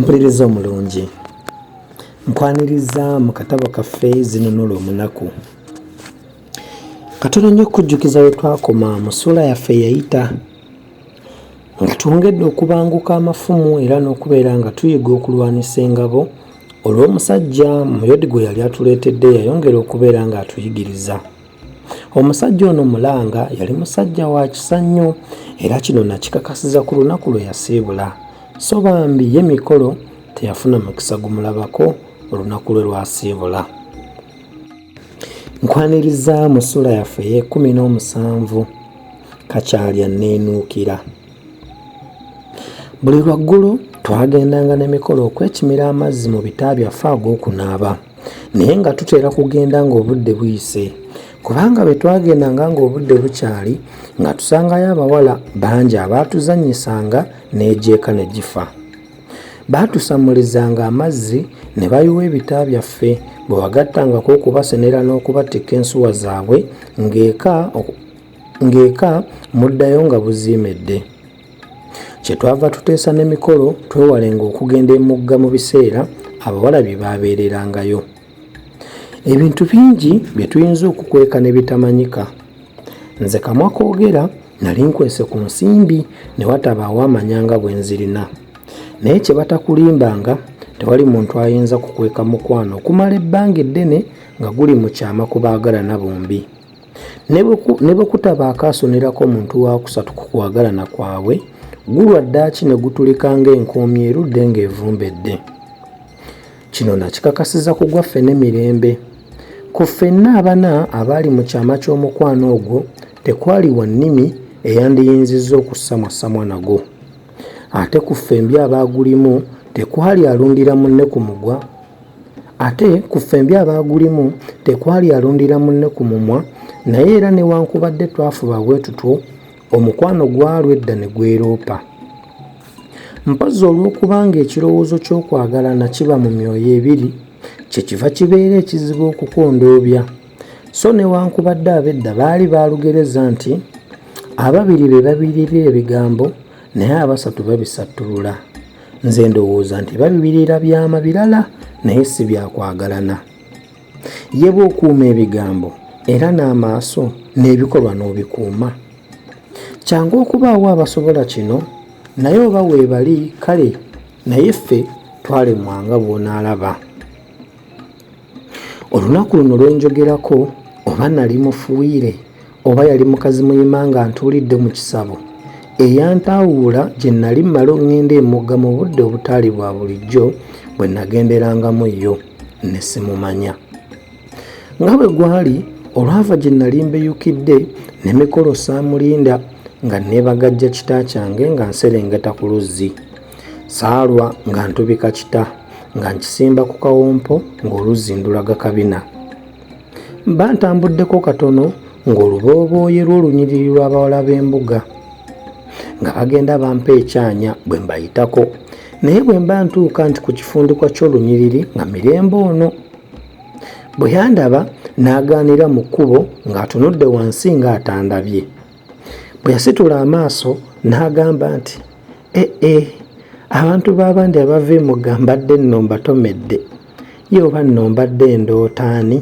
Mpuliriza omulungi, nkwaniriza mu katabo kaffe Zinunula Omunaku. Katono nnyo okujjukiza we twakoma mu ssuula yaffe eyayita nga twongedde okubanguka amafumu era n'okubeera nga tuyiga okulwanisa engabo olw'omusajja Muyodi gwe yali atuleetedde yayongera okubeera ng'atuyigiriza. Omusajja ono mulanga yali musajja wa kisa nnyo era kino nakikakasiza ku lunaku lwe yasiibula. So bambi ye mikolo teyafuna mukisa gumulabako olunaku lwe lwasiibula. Nkwaniriza mu ssuula yaffe ey'e17 kakyalya neenuukira. Buli lwaggulu twagendanga n'emikolo okwekimira amazzi mu bita byaffe ag'okunaaba, naye nga tutera kugenda ng'obudde buyise, kubanga bwe twagendanga ng'obudde bukyali nga tusangayo abawala bangi abaatuzannyisanga n'ejeeka ne gifa. Baatusamulizanga amazzi ne bayiwa ebita byaffe bwe wagattangako okubasenera n'okubatikka ensuwa zaabwe ng'eka muddayo nga buziimedde. Kye twava tuteesa n'emikolo twewalenga okugenda emugga mu biseera abawala bye baabeererangayo. Ebintu bingi bye tuyinza okukweka ne bitamanyika. Nze kamwa koogera nali nkwese ku nsimbi ne watabaawo amanyanga bwe nzirina. Naye kye batakulimbanga tewali muntu ayinza kukweka mukwano okumala ebbanga eddene nga guli mu kyama ku baagalana bombi. Ne bwe kutabaako asonerako muntu wa kusatu ku kwagalana kwabwe, gulwa ddaaki ne gutulika ng'enkoomi erudde ng'evumbedde. Kino nakikakasiza ku gwaffe n'emirembe. Ku ffenna abana abaali mu kyama ky'omukwano ogwo tekwali wa nnimi eyandiyinzizza okussamwasamwa nago. Ate ku ffembi abaagulimu tekwali alundira munne ku mumwa, naye era newankubadde twafuba bwe tutwo omukwano gwalwa edda ne gweroopa. Mpozzi olw'okubanga ekirowoozo ky'okwagalana kiba mu myoyo ebiri, kyekiva kibeera ekizibu okukondoobya. So newankubadde ab'edda baali baalugereza nti ababiri be babirira ebigambo naye abasatu babisattulula. Nze ndowooza nti babibirira byama birala naye si byakwagalana. Ye bw'okuuma ebigambo era n'amaaso n'ebikolwa n'obikuuma. Kyangu okubaawo abasobola kino, naye oba weebali kale naye ffe twalemwanga bw'onaalaba. Olunaku luno lwenjogerako oba nali mufuuyire oba yali mukazi muyima nga ntuulidde mu kisabo eyantawuula gye nali mmala ŋŋenda emugga mu budde obutaali bwa bulijjo bwe nagenderangamu yo ne simumanya. Nga bwe gwali olwava gye nali mbeyukidde n'emikolo saamulinda nga neebagajja kita kyange nga nserengeta ku luzzi. Saalwa nga ntubika kita nga nkisimba ku kawompo ng'oluzzi ndulaga kabina. Mba ntambuddeko katono ng'oluboobooye lw'olunyiriri lw'abawala b'embuga nga bagenda bampa ekyanya bwe mbayitako, naye bwe mba ntuuka nti ku kifundikwa ky'olunyiriri nga mirembe ono. Bwe yandaba n'agaanira mu kkubo ng'atunudde wansi ng'atandabye. Bwe yasitula amaaso n'agamba nti abantu b'abandi abava emugga mbadde nno mbatomedde, ye oba nno mbadde ndootaani.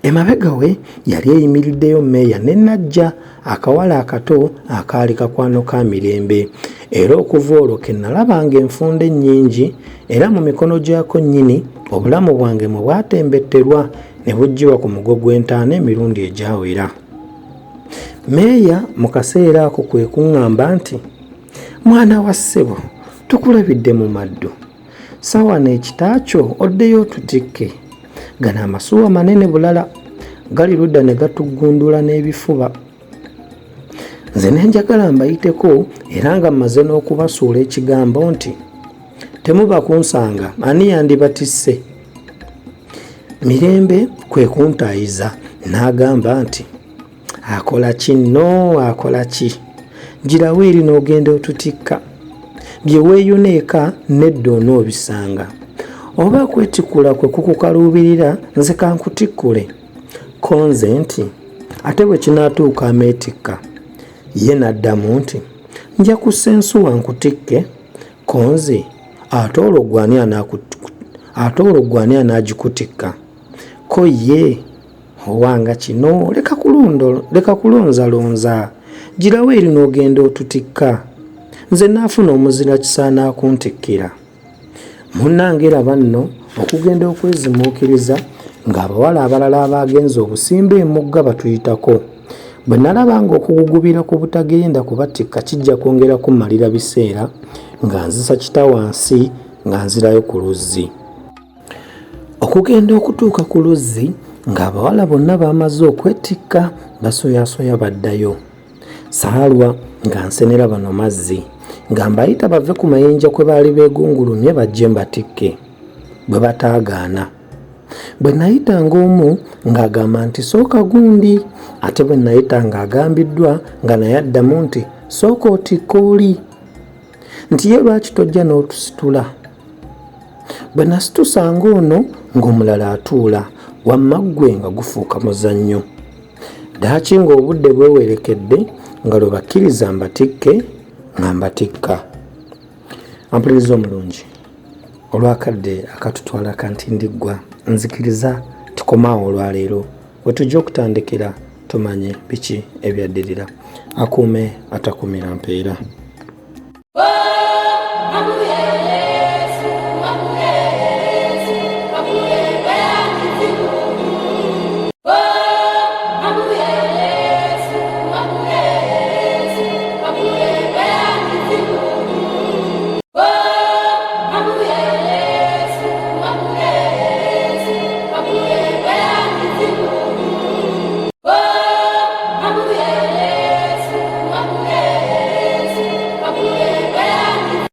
Emabega we yali eyimiriddeyo mmeeya ne Najja, akawala akato akaali kakwano ka mirembe, era okuva olwo ke nalabanga enfunda ennyingi era mu mikono gyako nnyini obulamu bwange mwe bwatembetterwa ne buggiwa ku mugo gw'entaana emirundi egyawera. Meeya mu kaseera ako kwe kuŋŋamba nti, mwana wa ssebo, tukulabidde mu maddu, sawana ekitaakyo oddeyo otutikke. Gano amasuwa manene bulala gali ludda ne gatuggundula n'ebifuba. Nze ne njagala mbayiteko era nga mmaze n'okubasuula ekigambo nti temuba kunsanga, ani yandibatisse. Mirembe kwe kuntaayiza n'agamba nti akola ki nno, akola ki? Girawo eri n'ogenda otutikka. Bye weeyuna eka nedda onoobisanga. Oba kwetikkula kwe kukukaluubirira nze kankutikkule. Ko nze nti ate bwe kinaatuuka ameetikka. Ye n'addamu nti nja kussa ensuwa nkutikke. Ko nze ate olwo gwani anaagikutikka ko ye owanga kino leka kulonzalonza girawo eri n'ogenda otutikka nze naafuna omuzira kisaana akuntikkira munnange raba nno okugenda okwezimuukiriza ng'abawala abalala abagenza obusimba emugga batuyitako bwe nalaba nga okugugubira ku butagenda kubatikka kijja kwongera kummalira biseera nga nzisa kita wansi nga nzirayo ku luzzi. Okugenda okutuuka ku luzzi ng'abawala bonna bamaze okwetikka basoyasoya baddayo. Saalwa nga nsenera bano mazzi nga mbayita bave ku mayinja kwe baali beegungulumye bajje mbatikke bwe bataagaana. Bwe nayitanga omu ng'agamba nti sooka gundi ate bwe nayita ng'agambiddwa nga naye addamu nti sooka otikka oli nti ye lwaki tojja n'otusitula. Bwe nasitusanga ono ng'omulala atuula wamma ggwe nga gufuuka muzannyo. Ddaaki ng'obudde bwewerekedde nga lwe bakkiriza mbatikke nga mbatikka. Ampuliriza omulungi olwakadde akatutwala kantindiggwa nzikiriza tukomaawo olwaleero we tujja okutandikira tumanye biki ebyaddirira. Akuume atakumira mpeera.